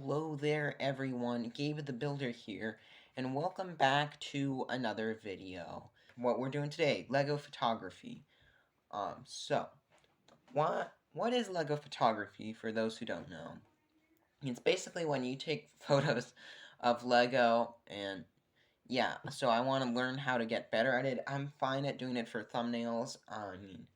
Hello there everyone, Gabe the Builder here, and welcome back to another video. What we're doing today, LEGO photography. So, what is LEGO photography for those who don't know? It's basically when you take photos of LEGO and yeah, so I want to learn how to get better at it. I'm fine at doing it for thumbnails. I mean,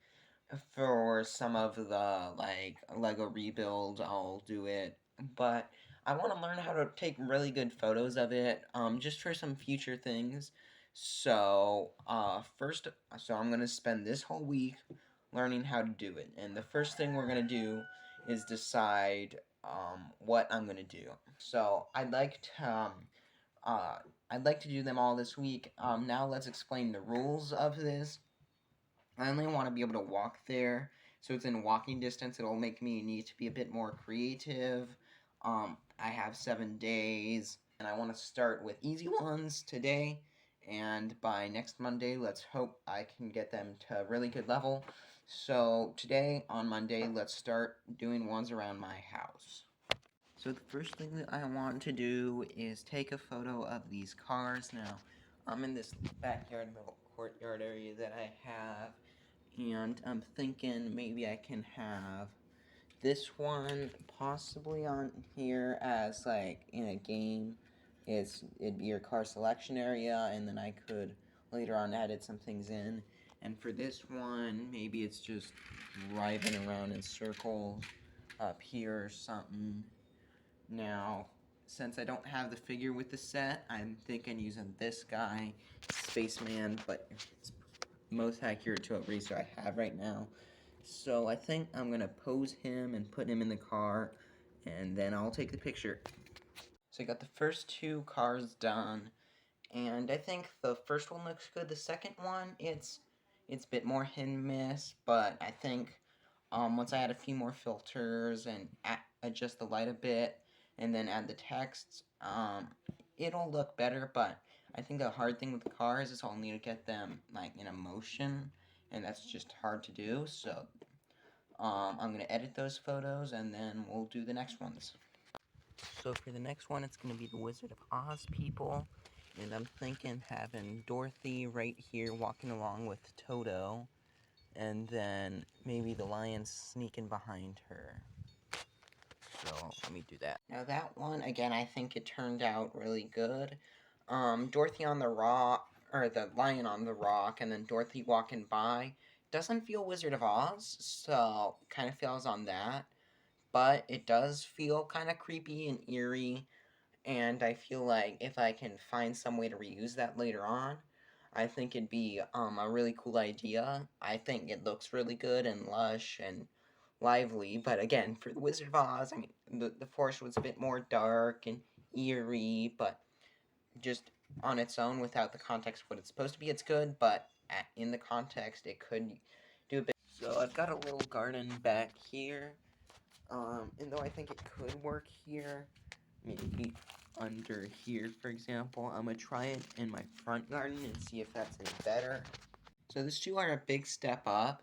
for some of the, like, LEGO Rebuild, I'll do it, but I want to learn how to take really good photos of it, just for some future things. So, so I'm going to spend this whole week learning how to do it, and the first thing we're going to do is decide, what I'm going to do. So, uh, I'd like to do them all this week. Now let's explain the rules of this. I only want to be able to walk there, so it's in walking distance. It'll make me need to be a bit more creative. I have 7 days, and I want to start with easy ones today, and by next Monday, let's hope I can get them to a really good level. So today, on Monday, let's start doing ones around my house. So the first thing that I want to do is take a photo of these cars. Now, I'm in this backyard little courtyard area that I have, and I'm thinking maybe I can have this one possibly on here as, like, in a game. It'd be your car selection area, and then I could later on edit some things in. And for this one, maybe it's just driving around in circles up here or something. Now, since I don't have the figure with the set, I'm thinking using this guy, Spaceman, but it's most accurate to a racer I have right now. So I think I'm going to pose him and put him in the car, and then I'll take the picture. So I got the first two cars done, and I think the first one looks good. The second one, it's a bit more hit and miss, but I think once I add a few more filters and adjust the light a bit, and then add the text, it'll look better. But I think the hard thing with the cars is I'll need to get them, like, in a motion, and that's just hard to do. So I'm gonna edit those photos, and then we'll do the next ones. So for the next one, it's gonna be the Wizard of Oz people, and I'm thinking having Dorothy right here walking along with Toto, and then maybe the lion sneaking behind her. So let me do that. Now that one, again, I think it turned out really good. Dorothy on the rock, or the lion on the rock, and then Dorothy walking by. Doesn't feel Wizard of Oz, so kind of fails on that. But it does feel kind of creepy and eerie, and I feel like if I can find some way to reuse that later on, I think it'd be a really cool idea. I think it looks really good and lush and lively, but again, for the Wizard of Oz, I mean, the forest was a bit more dark and eerie, but just on its own, without the context of what it's supposed to be, it's good, but in the context, it could do a bit. So I've got a little garden back here, and though I think it could work here, maybe under here, for example, I'm gonna try it in my front garden and see if that's any better. So these two are a big step up.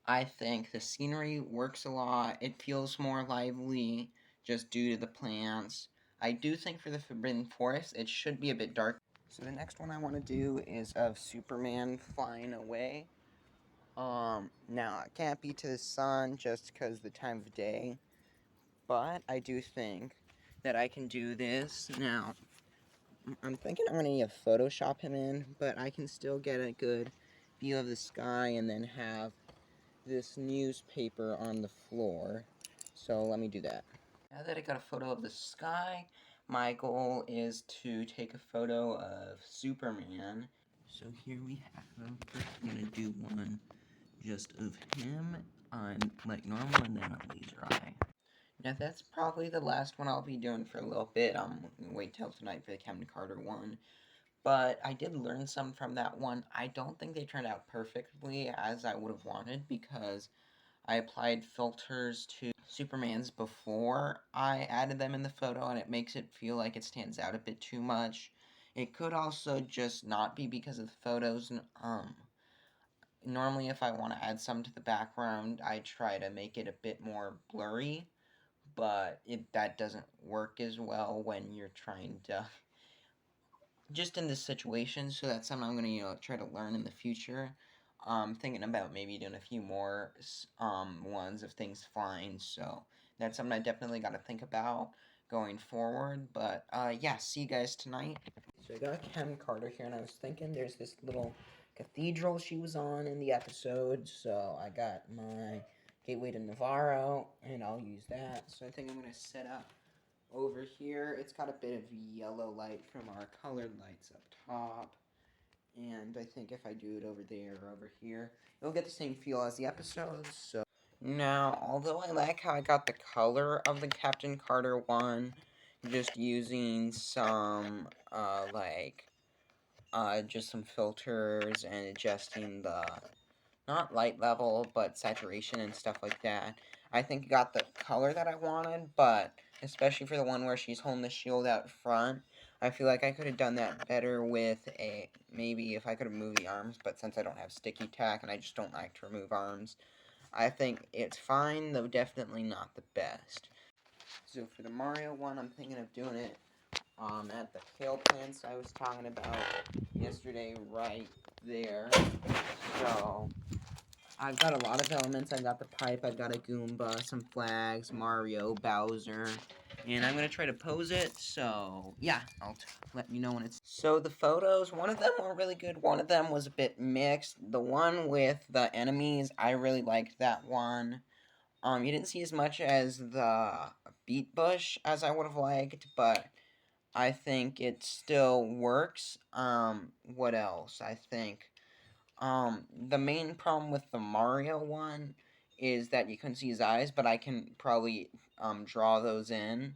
I think the scenery works a lot. It feels more lively just due to the plants. I do think for the Forbidden Forest, it should be a bit dark. So the next one I want to do is of Superman flying away. Now, it can't be to the sun just because the time of day, but I do think that I can do this. Now, I'm thinking I'm going to Photoshop him in, but I can still get a good view of the sky and then have this newspaper on the floor. So let me do that. Now that I got a photo of the sky, my goal is to take a photo of Superman. So here we have him. First I'm going to do one just of him on, like, normal, and then a laser eye. Now that's probably the last one I'll be doing for a little bit. I'm going to wait till tonight for the Captain Carter one. But I did learn some from that one. I don't think they turned out perfectly as I would have wanted, because I applied filters to Superman's before I added them in the photo, and it makes it feel like it stands out a bit too much. It could also just not be because of the photos. Normally if I want to add some to the background, I try to make it a bit more blurry, but that doesn't work as well when you're trying to just in this situation. So that's something I'm gonna try to learn in the future. Thinking about maybe doing a few more ones of things flying. So that's something I definitely got to think about going forward. But yeah, see you guys tonight. So I got Ken Carter here, and I was thinking there's this little cathedral she was on in the episode. So I got my Gateway to Navarro, and I'll use that. So I think I'm gonna set up over here. It's got a bit of yellow light from our colored lights up top. And I think if I do it over there or over here, it'll get the same feel as the episodes. So now, although I like how I got the color of the Captain Carter one, just using some, just some filters and adjusting the, not light level, but saturation and stuff like that. I think I got the color that I wanted, but especially for the one where she's holding the shield out front, I feel like I could have done that better with maybe if I could have moved the arms, but since I don't have sticky tack and I just don't like to remove arms, I think it's fine, though definitely not the best. So for the Mario one, I'm thinking of doing it at the kale plants I was talking about yesterday right there. So I've got a lot of elements. I've got the pipe, I've got a Goomba, some flags, Mario, Bowser, and I'm going to try to pose it, so yeah, let me know when it's... So the photos, one of them were really good, one of them was a bit mixed. The one with the enemies, I really liked that one. You didn't see as much as the beet bush as I would have liked, but I think it still works. What else? I think the main problem with the Mario one is that you couldn't see his eyes, but I can probably draw those in.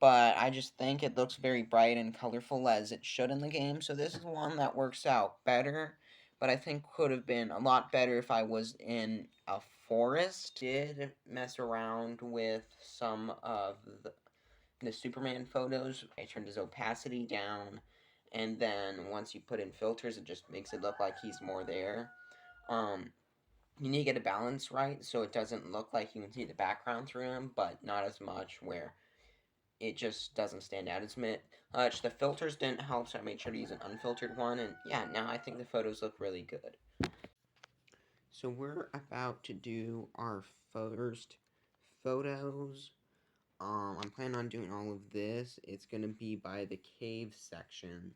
But I just think it looks very bright and colorful as it should in the game, so this is one that works out better, but I think could have been a lot better if I was in a forest. Did mess around with some of the Superman photos. I turned his opacity down, and then once you put in filters, it just makes it look like he's more there. You need to get a balance right, so it doesn't look like you can see the background through him, but not as much where it just doesn't stand out as much. The filters didn't help, so I made sure to use an unfiltered one, and yeah, now I think the photos look really good. So we're about to do our first photos. I'm planning on doing all of this. It's gonna be by the cave section.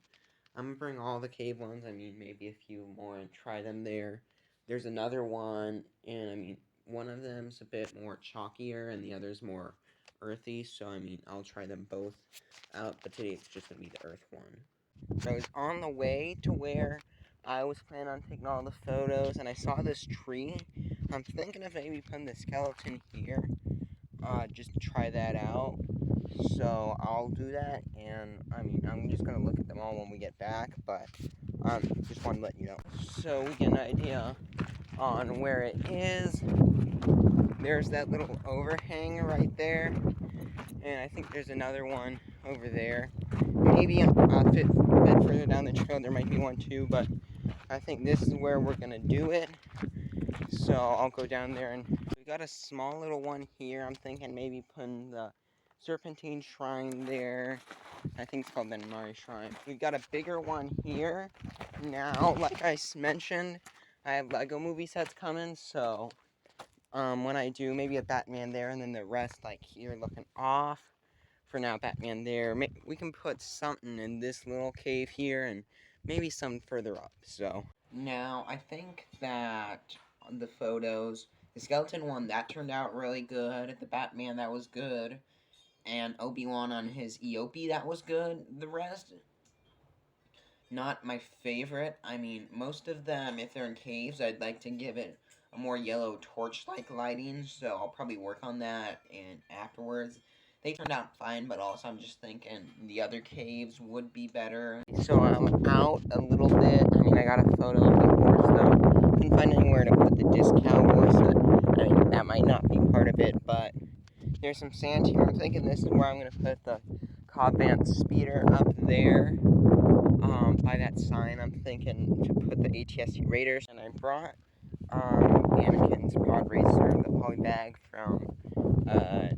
I'm gonna bring all the cave ones, I mean, maybe a few more and try them there. There's another one, and I mean, one of them's a bit more chalkier and the other's more earthy, so I mean, I'll try them both out, but today it's just gonna be the earth one. So I was on the way to where I was planning on taking all the photos, and I saw this tree. I'm thinking of maybe putting the skeleton here, just to try that out. So I'll do that, and I mean, I'm just gonna look at them all when we get back, but just wanted to let you know. So we get an idea on where it is. There's that little overhang right there, and I think there's another one over there. Maybe a bit further down the trail there might be one too, but I think this is where we're gonna do it. So I'll go down there, and we got a small little one here. I'm thinking maybe putting the Serpentine Shrine there. I think it's called the Nari Shrine. We got a bigger one here. Now, like I mentioned, I have Lego movie sets coming, so when I do, maybe a Batman there, and then the rest, like here, looking off. For now, Batman there. We can put something in this little cave here, and maybe some further up, so. Now, I think that the photos, the skeleton one, that turned out really good. The Batman, that was good. And Obi-Wan on his Eopie, that was good. The rest, not my favorite. I mean, most of them, if they're in caves, I'd like to give it a more yellow torch-like lighting, so I'll probably work on that and afterwards. They turned out fine, but also I'm just thinking the other caves would be better. So I'm out a little bit. I mean, I got a photo of the horse, though. Couldn't find anywhere to put the discount horse. I mean, that might not be part of it, but there's some sand here. I'm thinking this is where I'm going to put the Cobb Vanth speeder up there. By that sign, I'm thinking to put the ATST Raiders. And I brought Anakin's Pod Racer, the polybag from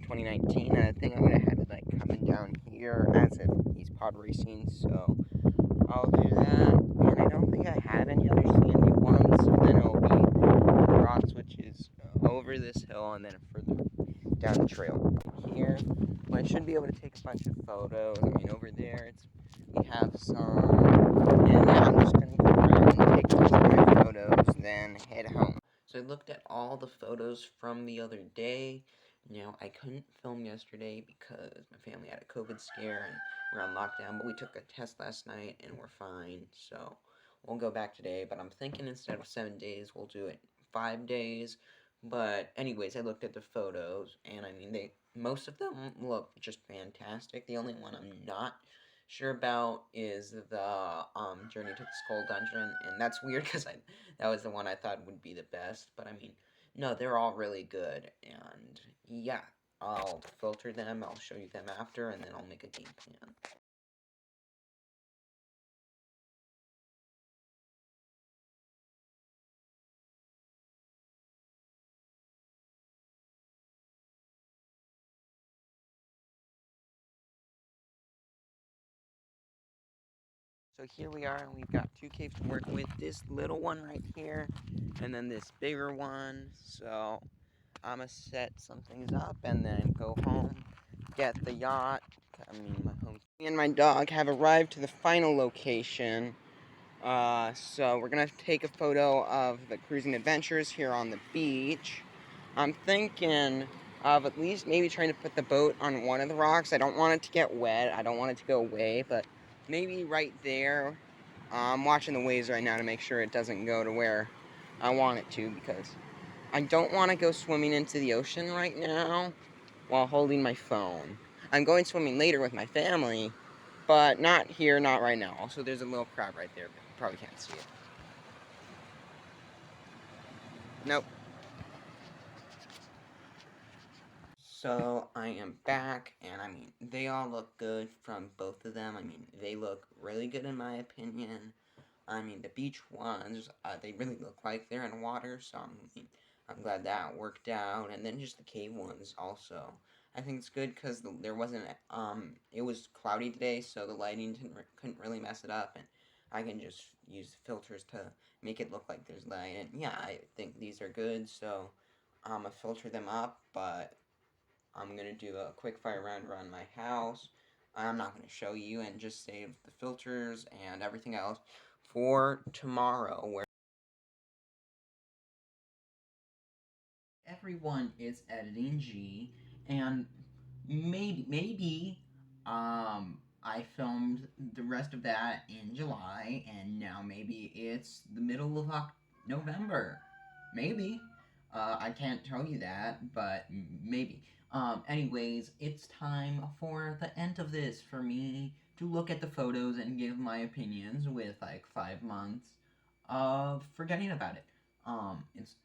2019, and I think I'm gonna have it like coming down here as if he's pod racing, so I'll do that. And I don't think I have any other sandy ones, so then it'll be rocks, which is over this hill and then further down the trail here. But I should be able to take a bunch of photos. I mean, over there, we have some, and yeah, I'm just gonna go around and take a bunch of my photos, then head home. So I looked at all the photos from the other day. Now, I couldn't film yesterday because my family had a COVID scare and we're on lockdown, but we took a test last night and we're fine, so we'll go back today. But I'm thinking instead of 7 days, we'll do it 5 days. But anyways, I looked at the photos, and I mean, most of them look just fantastic. The only one I'm not sure about is the Journey to the Skull Dungeon, and that's weird because that was the one I thought would be the best. But I mean, no, they're all really good, and yeah, I'll filter them. I'll show you them after, and then I'll make a game plan. So here we are, and we've got two caves to work with. This little one right here, and then this bigger one. So I'm gonna set some things up and then go home, get the yacht. I mean, my home. Me and my dog have arrived to the final location. So we're gonna take a photo of the cruising adventures here on the beach. I'm thinking of at least maybe trying to put the boat on one of the rocks. I don't want it to get wet. I don't want it to go away, but maybe right there. I'm watching the waves right now to make sure it doesn't go to where I want it to, because I don't want to go swimming into the ocean right now while holding my phone. I'm going swimming later with my family, but not here, not right now. Also, there's a little crab right there, but you probably can't see it. Nope. So I am back, and I mean, they all look good from both of them. I mean, they look really good in my opinion. I mean, the beach ones, they really look like they're in water, so I'm glad that worked out. And then just the cave ones also. I think it's good because there wasn't, it was cloudy today, so the lighting couldn't really mess it up, and I can just use filters to make it look like there's light. And yeah, I think these are good, so I'm gonna filter them up, but I'm gonna do a quick fire round around my house. I'm not gonna show you, and just save the filters and everything else for tomorrow, where everyone is editing G, and maybe I filmed the rest of that in July, and now maybe it's the middle of November. Maybe. I can't tell you that, but maybe. Anyways, it's time for the end of this for me to look at the photos and give my opinions with like 5 months of forgetting about it. It's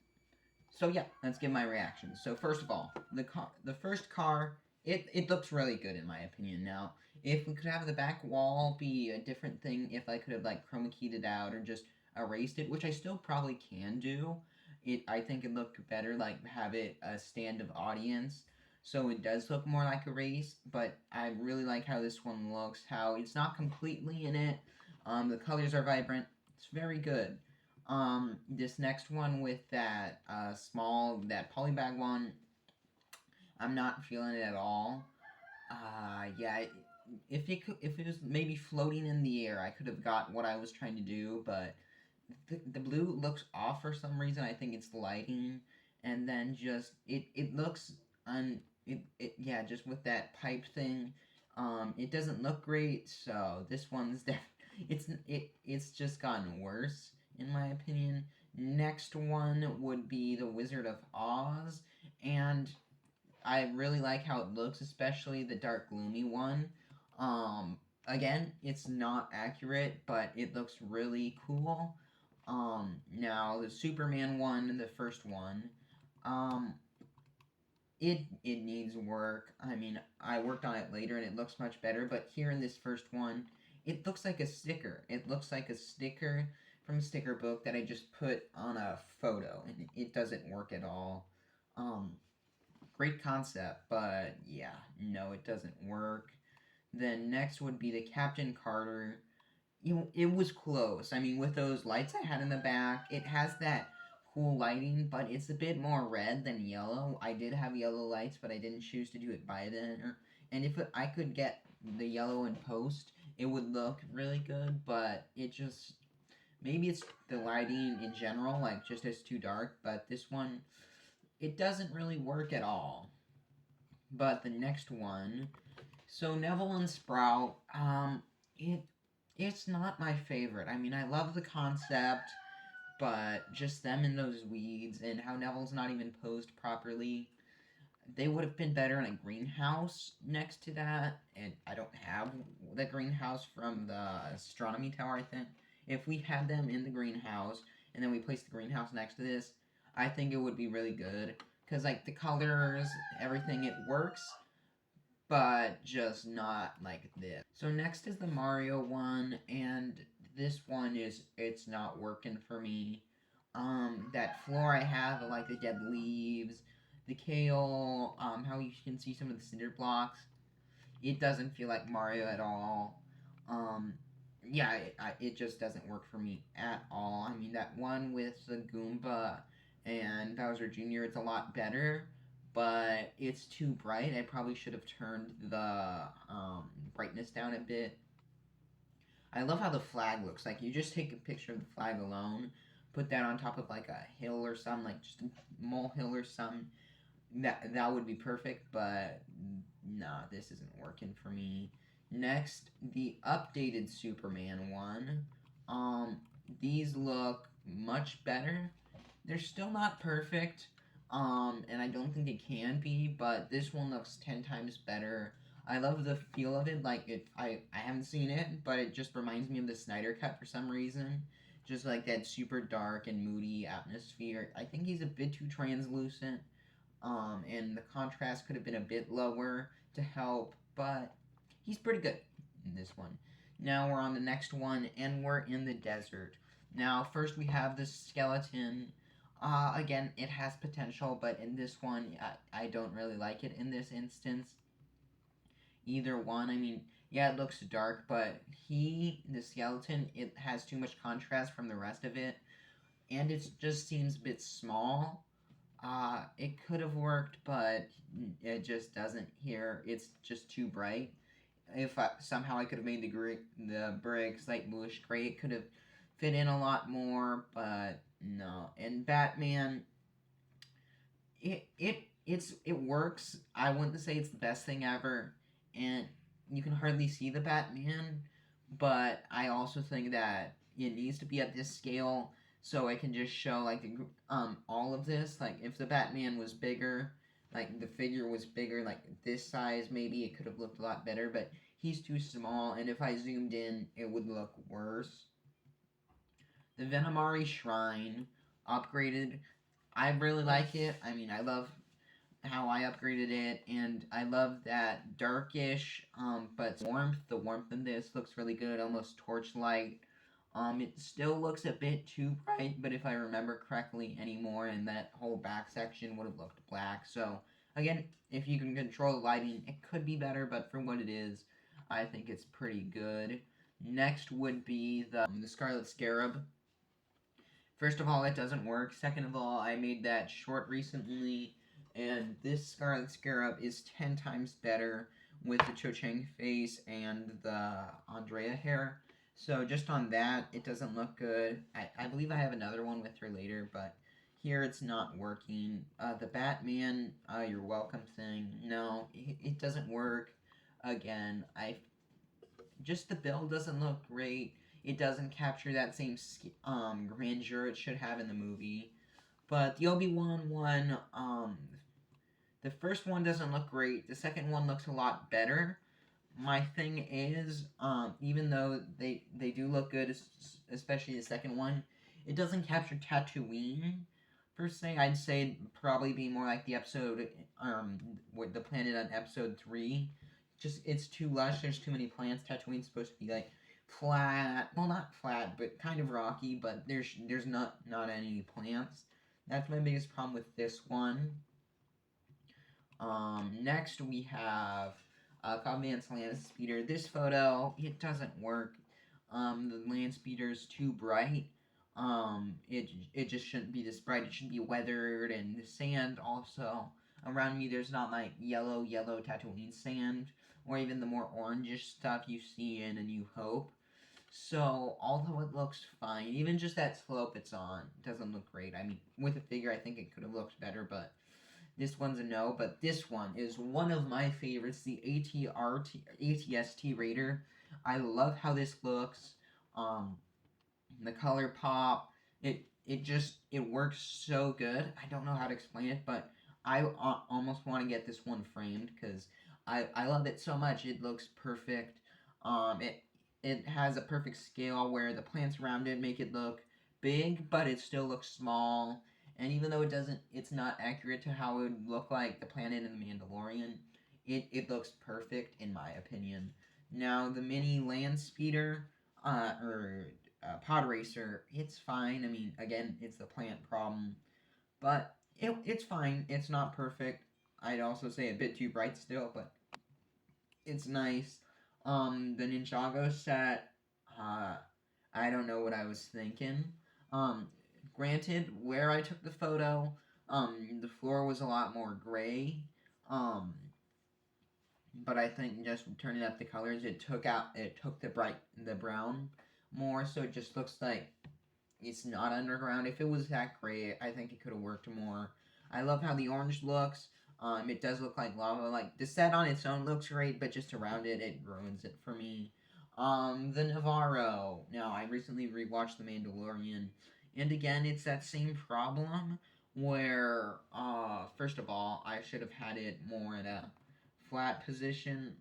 so yeah, let's give my reactions. So first of all, the first car, it looks really good in my opinion. Now, if we could have the back wall be a different thing, if I could have like chroma keyed it out or just erased it, which I still probably can do, I think it looked better like have it a stand of audience. So it does look more like a race, but I really like how this one looks. How it's not completely in it. The colors are vibrant. It's very good. This next one with that that polybag one, I'm not feeling it at all. Yeah, if it was maybe floating in the air, I could have got what I was trying to do, but the blue looks off for some reason. I think it's lighting, and then just it looks yeah, just with that pipe thing, it doesn't look great. So this one's it's just gotten worse in my opinion. Next one would be the Wizard of Oz, and I really like how it looks, especially the dark gloomy one. Again, it's not accurate, but it looks really cool. Now the Superman one, the first one, um, it needs work. I mean, I worked on it later and it looks much better, but here in this first one, it looks like a sticker. It looks like a sticker from Sticker Book that I just put on a photo, and it doesn't work at all. Great concept, but yeah, no, it doesn't work. Then next would be the Captain Carter. It was close. I mean, with those lights I had in the back, it has that cool lighting, but it's a bit more red than yellow. I did have yellow lights, but I didn't choose to do it by then. And if I could get the yellow in post, it would look really good, but it just, maybe it's the lighting in general, like just it's too dark, but this one, it doesn't really work at all. But the next one, so Neville and Sprout, it's not my favorite. I mean, I love the concept, but just them in those weeds and how Neville's not even posed properly. They would have been better in a greenhouse next to that, and I don't have the greenhouse from the astronomy tower, I think. If we had them in the greenhouse, and then we placed the greenhouse next to this, I think it would be really good. Because, like, the colors, everything, it works, but just not like this. So next is the Mario one, and this one it's not working for me. That floor I have, like the dead leaves, the kale, how you can see some of the cinder blocks, it doesn't feel like Mario at all. Um, yeah, it just doesn't work for me at all. I mean, that one with the Goomba and Bowser Jr., it's a lot better, but it's too bright. I probably should have turned the brightness down a bit. I love how the flag looks. Like, you just take a picture of the flag alone, put that on top of like a hill or something, like just a molehill or something. That would be perfect, but nah, this isn't working for me. Next, the updated Superman one. These look much better. They're still not perfect, and I don't think they can be, but this one looks 10 times better. I love the feel of it. Like, I haven't seen it, but it just reminds me of the Snyder Cut for some reason. Just like that super dark and moody atmosphere. I think he's a bit too translucent, and the contrast could have been a bit lower to help, but he's pretty good in this one. Now we're on the next one, and we're in the desert. Now, first we have the skeleton. Again, it has potential, but in this one, I don't really like it in this instance. Either one, I mean, yeah, it looks dark, but the skeleton, it has too much contrast from the rest of it, and it just seems a bit small. It could have worked, but it just doesn't here. It's just too bright. If somehow I could have made the bricks like bluish gray, it could have fit in a lot more, but no. And Batman, it works. I wouldn't say it's the best thing ever, and you can hardly see the Batman, but I also think that it needs to be at this scale so I can just show like all of this. Like, if the Batman was bigger, like the figure was bigger, like this size, maybe it could have looked a lot better, but he's too small, and if I zoomed in, it would look worse. The Venomari Shrine upgraded. I really like it. I mean, I love how I upgraded it, and I love that darkish, but warmth. The warmth in this looks really good, almost torchlight. It still looks a bit too bright, but if I remember correctly anymore, and that whole back section would have looked black. So again, if you can control the lighting, it could be better, but for what it is, I think it's pretty good. Next would be the Scarlet Scarab. First of all, it doesn't work. Second of all, I made that short recently, and this Scarlet Scarab is 10 times better with the Cho Chang face and the Andrea hair. So just on that, it doesn't look good. I believe I have another one with her later, but here it's not working. The Batman, you're welcome thing, no, it doesn't work. Again, just the build doesn't look great. It doesn't capture that same grandeur it should have in the movie. But the Obi-Wan one, the first one doesn't look great. The second one looks a lot better. My thing is, even though they do look good, especially the second one, it doesn't capture Tatooine per se. I'd say it'd probably be more like the episode, with the planet on episode 3. Just, it's too lush. There's too many plants. Tatooine's supposed to be like flat, well, not flat, but kind of rocky, but there's not any plants. That's my biggest problem with this one. Next we have Cobb Vance's Land Speeder. This photo, it doesn't work. The land speeder is too bright. It just shouldn't be this bright. It should be weathered, and the sand also around me. There's not like yellow Tatooine sand, or even the more orangish stuff you see in A New Hope. So although it looks fine, even just that slope it's on doesn't look great. I mean, with a figure, I think it could have looked better, but this one's a no. But this one is one of my favorites, the ATST Raider. I love how this looks. The color pop, it works so good. I don't know how to explain it, but I almost want to get this one framed because I love it so much. It looks perfect. It has a perfect scale where the plants around it make it look big, but it still looks small. And even though it's not accurate to how it would look like the planet in The Mandalorian, it looks perfect in my opinion. Now the mini land speeder, or pod racer, it's fine. I mean, again, it's the plant problem, but it's fine. It's not perfect. I'd also say a bit too bright still, but it's nice. The Ninjago set, I don't know what I was thinking. Um, Granted, where I took the photo, the floor was a lot more gray. Um, but I think just turning up the colors, it took the brown more, so it just looks like it's not underground. If it was that gray, I think it could have worked more. I love how the orange looks. It does look like lava. Like the set on its own looks great, but just around it, it ruins it for me. The Navarro. Now I recently rewatched The Mandalorian, and again, it's that same problem where, first of all, I should have had it more in a flat position,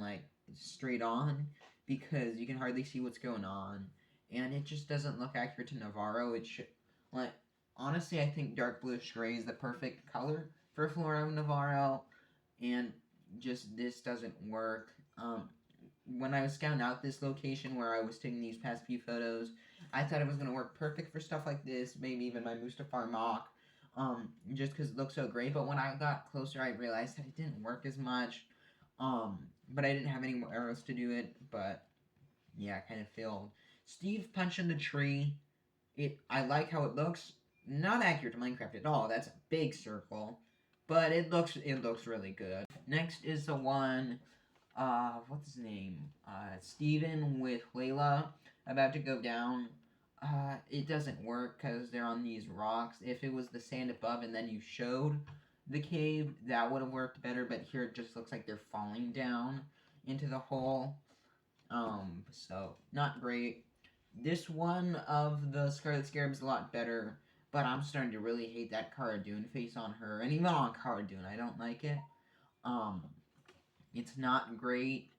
like straight on, because you can hardly see what's going on, and it just doesn't look accurate to Navarro. It should, like, honestly, I think dark bluish gray is the perfect color for Flora Navarro, and just this doesn't work. When I was scouting out this location where I was taking these past few photos, I thought it was going to work perfect for stuff like this, maybe even my Mustafar mock, just because it looked so great. But when I got closer, I realized that it didn't work as much. But I didn't have any more arrows to do it. But yeah, kind of failed. Steve punching the tree. I like how it looks. Not accurate to Minecraft at all. That's a big circle, but it looks really good. Next is the one. What's his name? Steven with Layla about to go down. It doesn't work because they're on these rocks. If it was the sand above and then you showed the cave, that would have worked better, but here it just looks like they're falling down into the hole. So not great. This one of the Scarlet Scarab is a lot better, but I'm starting to really hate that Cara Dune face on her, and even on Cara Dune, I don't like it. Um, it's not great,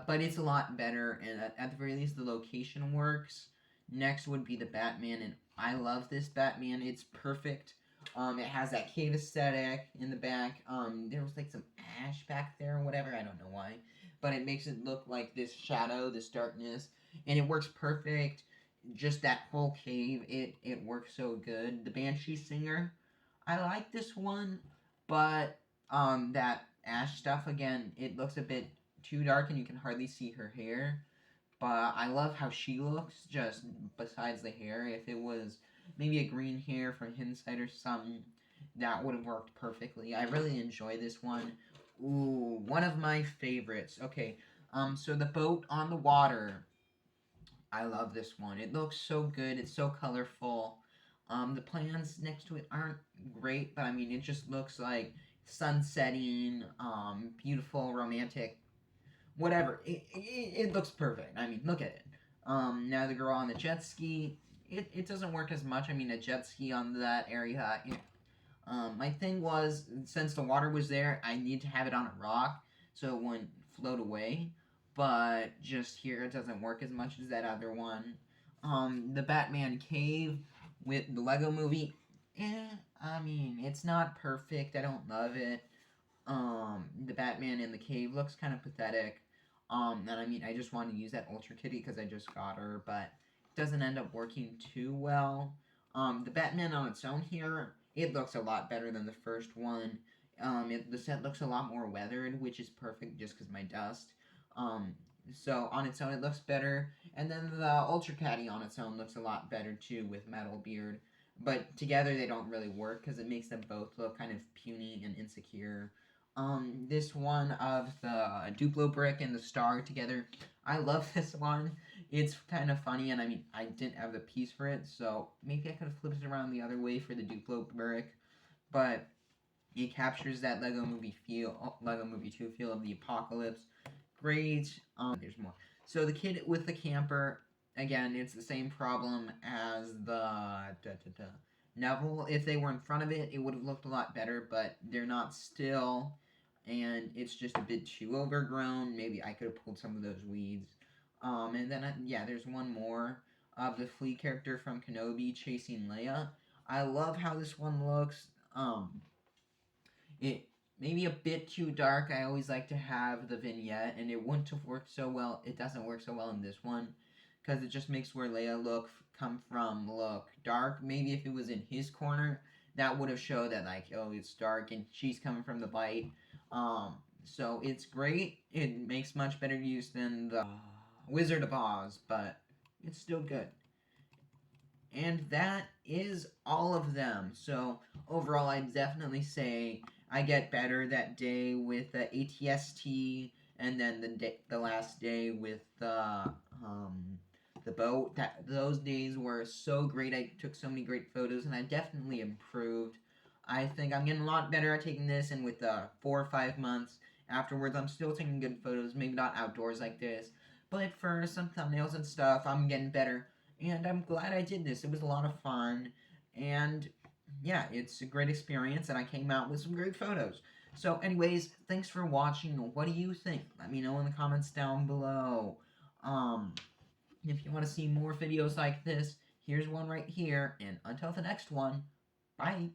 but it's a lot better, and at the very least, the location works. Next would be the Batman, and I love this Batman. It's perfect. It has that cave aesthetic in the back. There was like some ash back there or whatever. I don't know why, but it makes it look like this shadow, this darkness, and it works perfect. Just that whole cave, it works so good. The Banshee Singer, I like this one, but that ash stuff again, it looks a bit too dark and you can hardly see her hair. But I love how she looks, just besides the hair. If it was maybe a green hair from Hindsight or something, that would have worked perfectly. I really enjoy this one. Ooh, one of my favorites. Okay, so the boat on the water. I love this one. It looks so good. It's so colorful. The plans next to it aren't great, but I mean, it just looks like sun setting, beautiful, romantic, whatever. It looks perfect. I mean, look at it. Now the girl on the jet ski, it doesn't work as much. I mean, a jet ski on that area. My thing was, since the water was there, I need to have it on a rock so it wouldn't float away. But just here, it doesn't work as much as that other one. The Batman cave with the Lego movie, I mean, it's not perfect. I don't love it. The Batman in the cave looks kind of pathetic. And I mean, I just wanted to use that Ultra Kitty because I just got her, but it doesn't end up working too well. The Batman on its own here, it looks a lot better than the first one. The set looks a lot more weathered, which is perfect just because my dust. Um, so on its own, it looks better. And then the Ultra Caddy on its own looks a lot better too with Metal Beard. But together they don't really work because it makes them both look kind of puny and insecure. This one of the Duplo brick and the star together, I love this one. It's kind of funny, and I mean, I didn't have the piece for it, so maybe I could have flipped it around the other way for the Duplo brick, but it captures that Lego Movie feel, Lego Movie 2 feel of the apocalypse. Great. There's more. So the kid with the camper, again, it's the same problem as the Neville. If they were in front of it, it would have looked a lot better, but they're not still, and it's just a bit too overgrown. Maybe I could have pulled some of those weeds. And then, yeah, there's one more of the Flea character from Kenobi chasing Leia. I love how this one looks. It maybe a bit too dark. I always like to have the vignette, and it wouldn't have worked so well. It doesn't work so well in this one because it just makes where Leia come from look dark. Maybe if it was in his corner, that would have showed that like, oh, it's dark and she's coming from the light. So it's great. It makes much better use than the Wizard of Oz, but it's still good. And that is all of them. So overall, I'd definitely say I get better that day with the ATST, and then the last day with the boat. Those days were so great. I took so many great photos, and I definitely improved. I think I'm getting a lot better at taking this, and with 4 or 5 months afterwards, I'm still taking good photos. Maybe not outdoors like this, but for some thumbnails and stuff, I'm getting better. And I'm glad I did this. It was a lot of fun. And yeah, it's a great experience, and I came out with some great photos. So anyways, thanks for watching. What do you think? Let me know in the comments down below. If you want to see more videos like this, here's one right here. And until the next one, bye.